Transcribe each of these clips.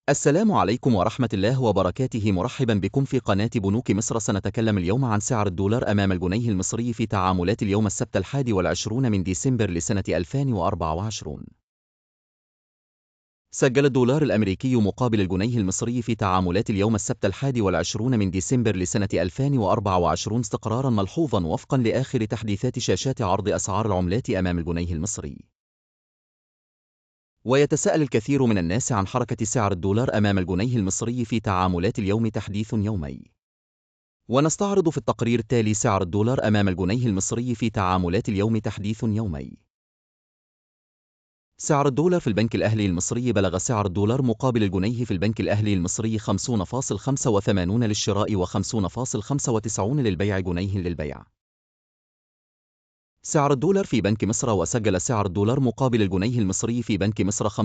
السلام عليكم ورحمة الله وبركاته. مرحبا بكم في قناة بنوك مصر. سنتكلم اليوم عن سعر الدولار أمام الجنيه المصري في تعاملات اليوم السبت 21 من ديسمبر لسنة 2024. سجل الدولار الأمريكي مقابل الجنيه المصري في تعاملات اليوم السبت 21 من ديسمبر لسنة 2024 استقرارا ملحوظا وفقا لآخر تحديثات شاشات عرض أسعار العملات أمام الجنيه المصري. ويتساءل الكثير من الناس عن حركة سعر الدولار أمام الجنيه المصري في تعاملات اليوم تحديث يومي. ونستعرض في التقرير التالي سعر الدولار أمام الجنيه المصري في تعاملات اليوم تحديث يومي. سعر الدولار في البنك الأهلي المصري بلغ سعر الدولار مقابل الجنيه في البنك الأهلي المصري 50.85 للشراء و50.95 للبيع جنيه للبيع. سعر الدولار في بنك مصر. وسجل سعر الدولار مقابل الجنيه المصري في بنك مصر 50.83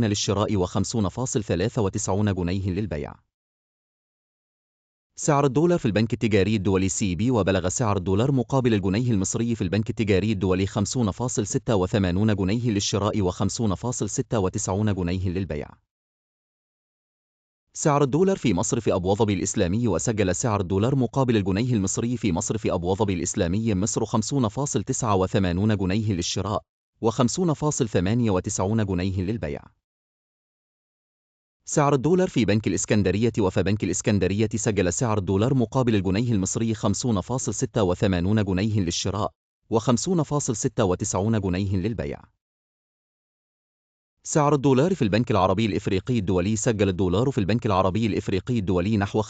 للشراء و50.93 جنيه للبيع. سعر الدولار في البنك التجاري الدولي CB. وبلغ سعر الدولار مقابل الجنيه المصري في البنك التجاري الدولي 50.86 جنيه للشراء و50.96 جنيه للبيع. سعر الدولار في مصرف أبو ظبي الإسلامي. وسجل سعر الدولار مقابل الجنيه المصري في مصرف أبو ظبي الإسلامي مصر 50.89 جنيه للشراء و50.98 جنيه للبيع. سعر الدولار في بنك الإسكندرية. وفي بنك الإسكندرية سجل سعر الدولار مقابل الجنيه المصري 50.86 جنيه للشراء و50.96 جنيه للبيع. سعر الدولار في البنك العربي الإفريقي الدولي. سجل الدولار في البنك العربي الإفريقي الدولي نحو 50.86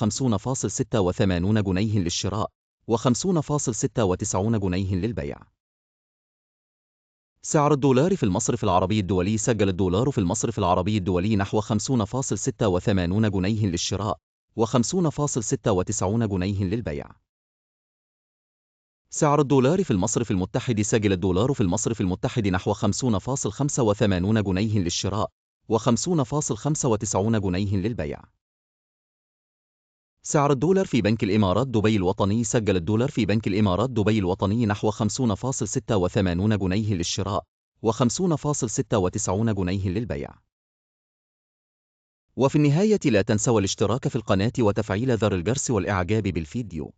جنيه للشراء و50.96 جنيه للبيع. سعر الدولار في المصرف العربي الدولي. سجل الدولار في المصرف العربي الدولي نحو 50.86 جنيه للشراء و50.96 جنيه للبيع. سعر الدولار في المصرف المتحد. سجل الدولار في المصرف المتحد نحو 50.85 جنيه للشراء و50.95 جنيه للبيع. سعر الدولار في بنك الإمارات دبي الوطني. سجل الدولار في بنك الإمارات دبي الوطني نحو 50.86 جنيه للشراء و50.96 جنيه للبيع. وفي النهاية لا تنسوا الاشتراك في القناة وتفعيل زر الجرس والإعجاب بالفيديو.